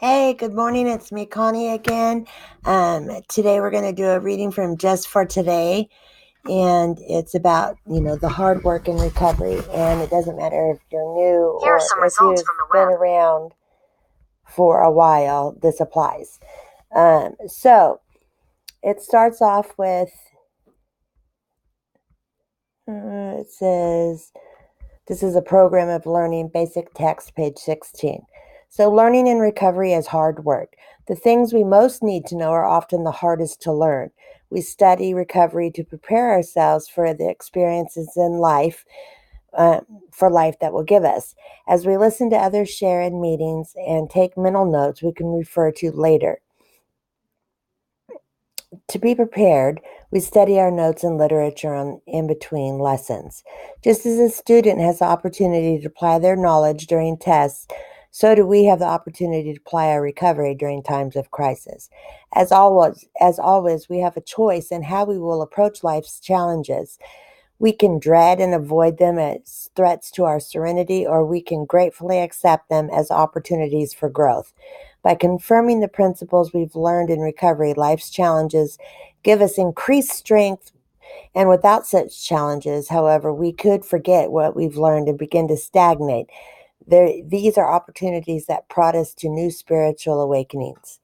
Hey, good morning. It's me, Connie, again. Today we're going to do a reading from Just for Today, and it's about, the hard work and recovery. And it doesn't matter if you're new Here are or some if results you've from the been web. around for a while, this applies. So it starts off with, it says, this is a program of learning, basic text, page 16. So, learning and recovery is hard work. The things we most need to know are often the hardest to learn. We study recovery to prepare ourselves for the experiences in life, uh, for life that will give us. As we listen to others share in meetings and take mental notes we can refer to later. To be prepared, we study our notes and literature in between lessons. Just as a student has the opportunity to apply their knowledge during tests, so do we have the opportunity to apply our recovery during times of crisis. As always, we have a choice in how we will approach life's challenges. We can dread and avoid them as threats to our serenity, or we can gratefully accept them as opportunities for growth. By confirming the principles we've learned in recovery, life's challenges give us increased strength. And without such challenges, however, we could forget what we've learned and begin to stagnate. These are opportunities that prod us to new spiritual awakenings.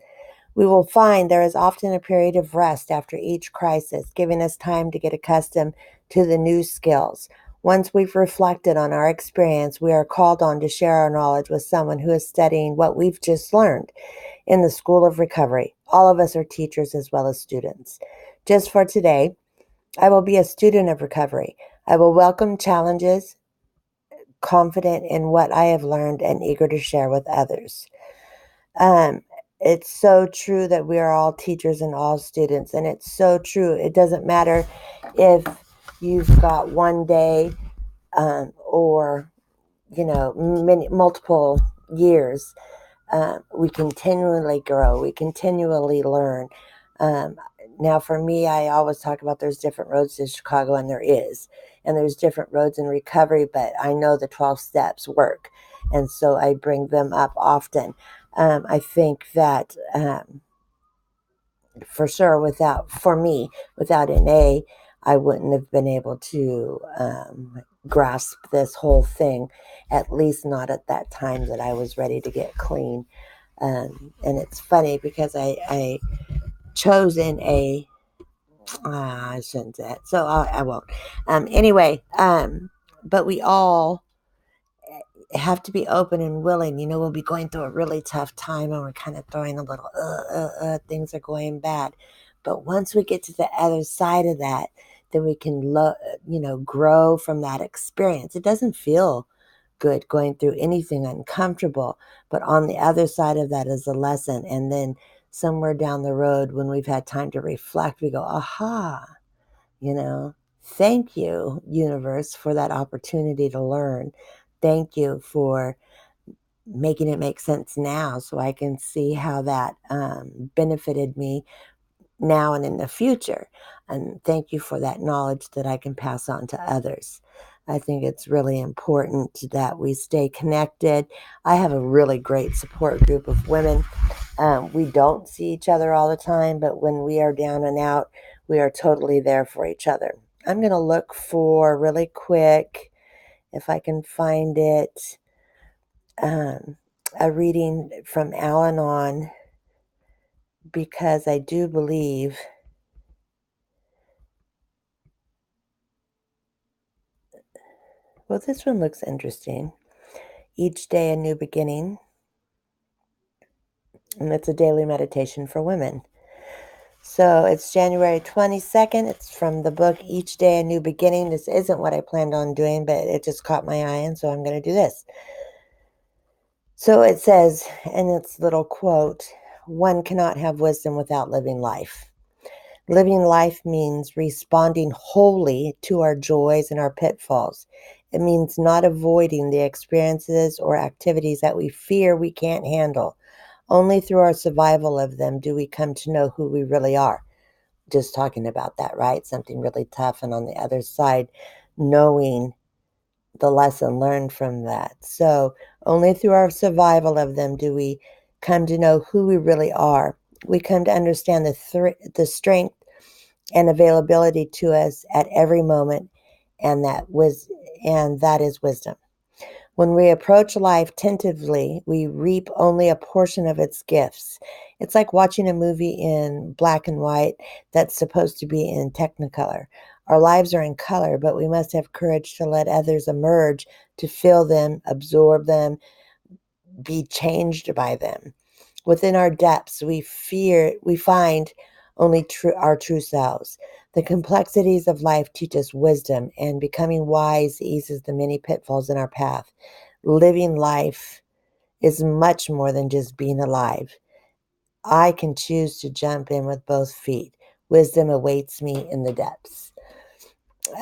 We will find there is often a period of rest after each crisis, giving us time to get accustomed to the new skills. Once we've reflected on our experience, we are called on to share our knowledge with someone who is studying what we've just learned in the School of Recovery. All of us are teachers as well as students. Just for today, I will be a student of recovery. I will welcome challenges, confident in what I have learned, and eager to share with others. Um, it's so true that we are all teachers and all students, and it's so true. It doesn't matter if you've got one day or multiple years. We continually grow. We continually learn. Um, Now, for me, I always talk about there's different roads to Chicago, and there is, and there's different roads in recovery. But I know the 12 steps work, and so I bring them up often. I think that for sure, for me, without an A, I wouldn't have been able to grasp this whole thing, at least not at that time that I was ready to get clean. And it's funny because I chose an A. I shouldn't say it, so I won't. Anyway, but we all have to be open and willing. We'll be going through a really tough time and we're kind of throwing a little, things are going bad. But once we get to the other side of that, then we can, grow from that experience. It doesn't feel good going through anything uncomfortable, but on the other side of that is a lesson. And then somewhere down the road, when we've had time to reflect, we go, aha, you know, thank you, universe, for that opportunity to learn. Thank you for making it make sense now so I can see how that benefited me now and in the future. And thank you for that knowledge that I can pass on to others. I think it's really important that we stay connected. I have a really great support group of women. We don't see each other all the time, but when we are down and out, we are totally there for each other. I'm going to look for really quick, if I can find it, um, a reading from Al Anon, because I do believe, well, this one looks interesting. Each day a new beginning, and it's a daily meditation for women. So it's January 22nd. It's from the book Each Day a New Beginning. This isn't what I planned on doing, but it just caught my eye, and so I'm going to do this. So it says, in its little quote, one cannot have wisdom without living life. Living life means responding wholly to our joys and our pitfalls. It means not avoiding the experiences or activities that we fear we can't handle. Only through our survival of them do we come to know who we really are. Just talking about that, right? Something really tough. And on the other side, knowing the lesson learned from that. So only through our survival of them do we come to know who we really are. We come to understand the strength and availability to us at every moment, and that is wisdom. When we approach life tentatively, we reap only a portion of its gifts. It's like watching a movie in black and white that's supposed to be in technicolor. Our lives are in color, but we must have courage to let others emerge, to feel them, absorb them, be changed by them. Within our depths, we find only our true selves. The complexities of life teach us wisdom, and becoming wise eases the many pitfalls in our path. Living life is much more than just being alive. I can choose to jump in with both feet. Wisdom awaits me in the depths.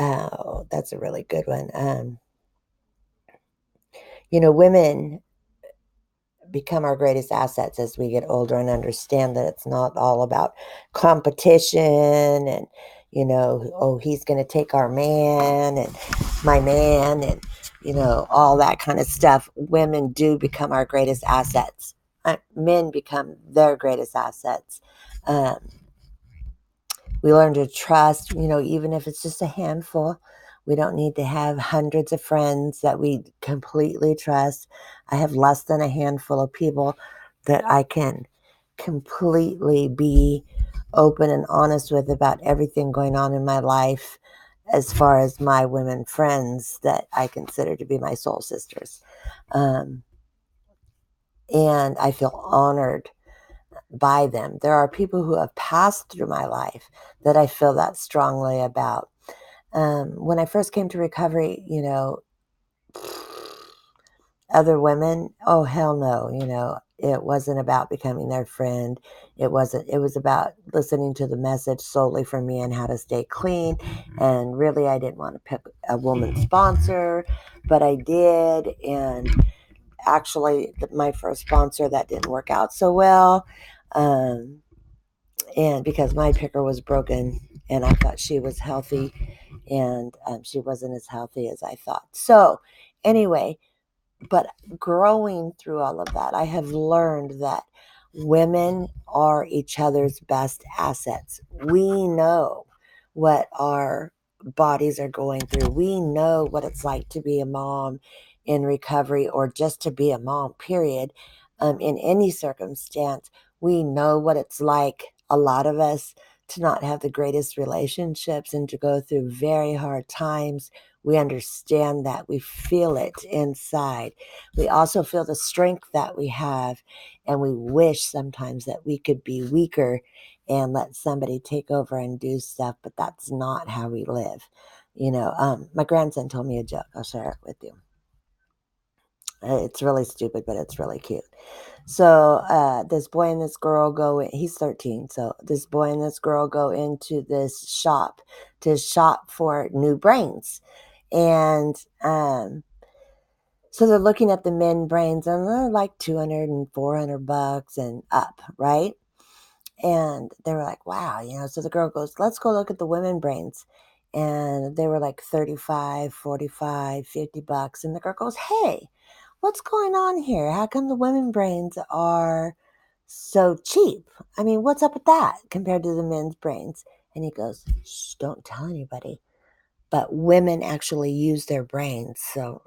Oh, that's a really good one. Women become our greatest assets as we get older and understand that it's not all about competition and, oh, he's going to take our man and my man and, all that kind of stuff. Women do become our greatest assets. Men become their greatest assets. Um, we learn to trust, even if it's just a handful. We don't need to have hundreds of friends that we completely trust. I have less than a handful of people that I can completely be open and honest with about everything going on in my life, as far as my women friends that I consider to be my soul sisters. Um, and I feel honored by them. There are people who have passed through my life that I feel that strongly about. When I first came to recovery, other women, oh, hell no, it wasn't about becoming their friend. It was about listening to the message solely from me and how to stay clean. And really, I didn't want to pick a woman sponsor, but I did. And actually, my first sponsor, that didn't work out so well. And because my picker was broken and I thought she was healthy, and she wasn't as healthy as I thought. So anyway, but growing through all of that, I have learned that women are each other's best assets. We know what our bodies are going through. We know what it's like to be a mom in recovery, or just to be a mom, period. In any circumstance, we know what it's like, a lot of us, to not have the greatest relationships and to go through very hard times. We understand that. We feel it inside. We also feel the strength that we have, and we wish sometimes that we could be weaker and let somebody take over and do stuff, but that's not how we live. My grandson told me a joke. I'll share it with you. It's really stupid, but it's really cute. So this boy and this girl he's 13. So this boy and this girl go into this shop to shop for new brains. And so they're looking at the men brains, and they're like 200 and 400 bucks and up, right? And they were like, wow, so the girl goes, let's go look at the women brains. And they were like 35, 45, 50 bucks. And the girl goes, hey, what's going on here? How come the women brains are so cheap? I mean, what's up with that compared to the men's brains? And he goes, shh, don't tell anybody. But women actually use their brains, so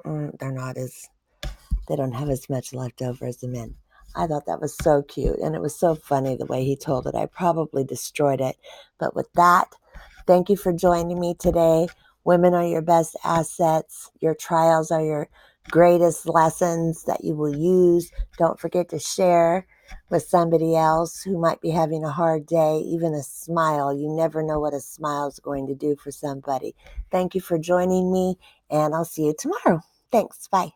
they don't have as much left over as the men. I thought that was so cute, and it was so funny the way he told it. I probably destroyed it. But with that, thank you for joining me today. Women are your best assets. Your trials are your greatest lessons that you will use. Don't forget to share with somebody else who might be having a hard day. Even a smile. You never know what a smile is going to do for somebody. Thank you for joining me, and I'll see you tomorrow. Thanks. Bye.